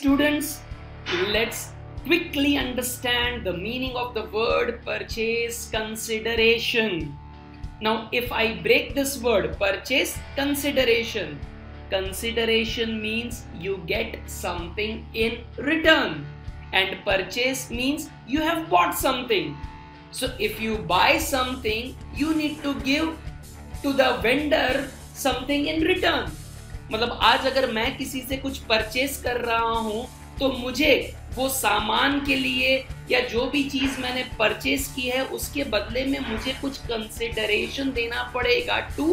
students, let's quickly understand the meaning of the word purchase consideration. Now, if I break this word, purchase consideration, consideration means you get something in return, and purchase means you have bought something. So if you buy something, you need to give to the vendor something in return. मतलब आज अगर मैं किसी से कुछ purchase कर रहा हूं तो मुझे वो सामान के लिए या जो भी चीज मैंने परचेस की है उसके बदले में मुझे कुछ कंसिडरेशन देना पड़ेगा टू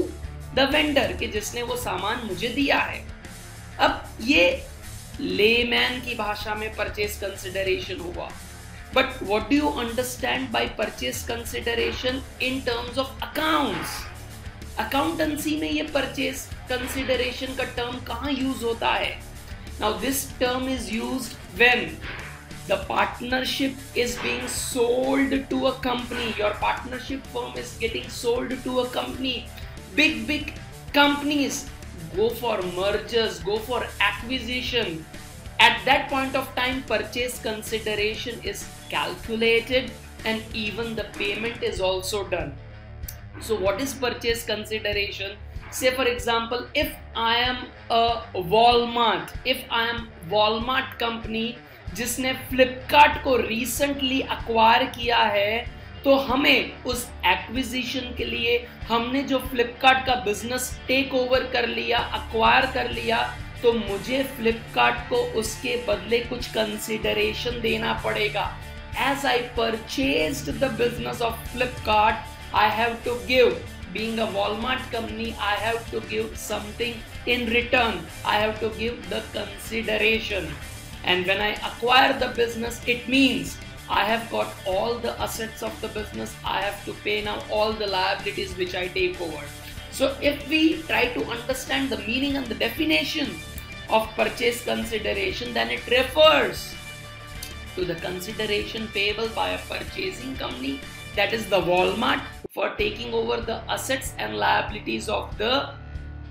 द वेंडर कि जिसने वो सामान मुझे दिया है. अब ये लेमैन की भाषा में परचेस कंसिडरेशन हुआ. But what do you understand by purchase consideration in terms of accounts? Accountancy में ये परचेस कंसिडरेशन का टर्म कहाँ यूज होता है? Now this term is used when the partnership is being sold to a company. Your partnership firm is getting sold to a company. Big companies go for mergers, go for acquisition. At that point of time, purchase consideration is calculated and even the payment is also done. So what is purchase consideration? Say for example, if I am a Walmart company जिसने Flipkart को recently acquire किया है, तो हमें उस acquisition के लिए हमने जो Flipkart का business take over कर लिया, acquire कर लिया, तो मुझे Flipkart को उसके बदले कुछ consideration देना पड़ेगा. As I purchased the business of Flipkart, I have to give. Being a Walmart company, I have to give something in return. I have to give the consideration. And when I acquire the business, it means I have got all the assets of the business. I have to pay now all the liabilities which I take over. So if we try to understand the meaning and the definition of purchase consideration, then it refers to the consideration payable by a purchasing company, that is the Walmart, for taking over the assets and liabilities of the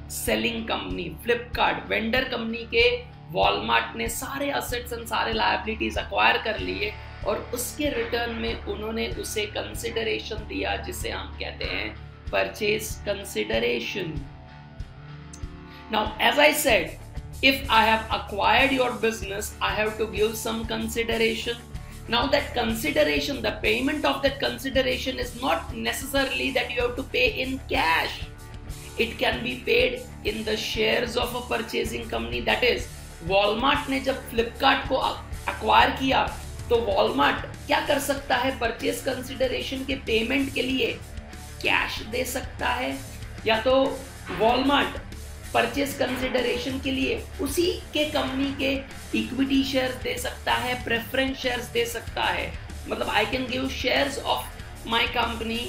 selling company. Flipkart vendor company के Walmart ने सारे assets and सारे liabilities acquire कर लिए और उसके return में उन्होंने उसे consideration दिया जिसे हम कहते हैं purchase consideration. Now, as I said, if I have acquired your business, I have to give some consideration. Now that consideration, the payment of that consideration is not necessarily that you have to pay in cash. It can be paid in the shares of a purchasing company. That is, Walmart ने जब Flipkart को acquire किया, तो Walmart क्या कर सकता है? Purchase consideration के payment के लिए cash दे सकता है, या तो Walmart परचेस कंसिडरेशन के लिए उसी के कंपनी के इक्विटी शेयर्स दे सकता है, प्रेफरेंस शेयर्स दे सकता है. मतलब I can give shares of my company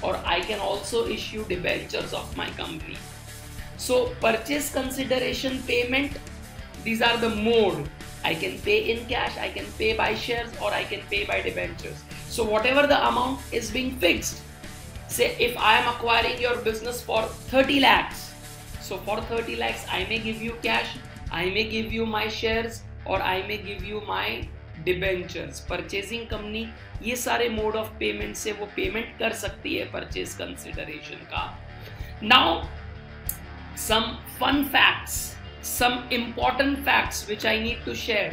और I can also issue debentures of my company. So purchase consideration payment, these are the mode. I can pay in cash, I can pay by shares, or I can pay by debentures. So whatever the amount is being fixed, say if I am acquiring your business for 30 lakhs, so for 30 lakhs, I may give you cash, I may give you my shares, or I may give you my debentures. Purchasing company ये सारे mode of payment से वो payment कर सकती है purchase consideration का. Now, some fun facts, some important facts which I need to share.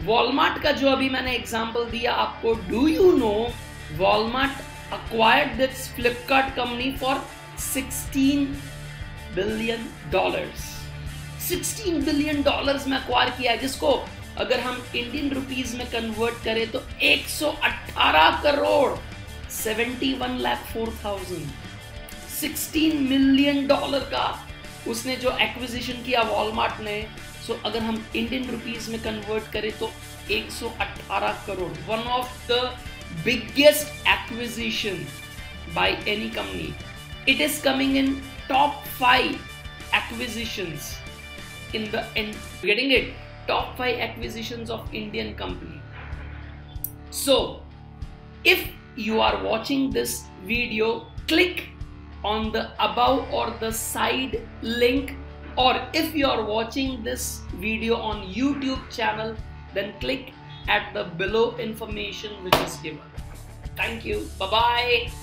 Walmart का जो अभी मैंने example दिया आपको, do you know Walmart acquired this Flipkart company for $16 billion. $16 billion में acquire किया, जिसको अगर हम इंडियन रुपीस में कन्वर्ट करें तो 118 करोड़ 71,04,000 $16 मिलियन का उसने जो एक्विजिशन किया वॉलमार्ट ने. सो अगर हम इंडियन रुपीस में कन्वर्ट करें तो 118 crore. One of the biggest acquisition by any company. It is coming in top 5 acquisitions in the getting it top 5 acquisitions of Indian company. So if you are watching this video, click on the above or the side link, or if you are watching this video on YouTube channel, then click at the below information which is given. Thank you. Bye bye.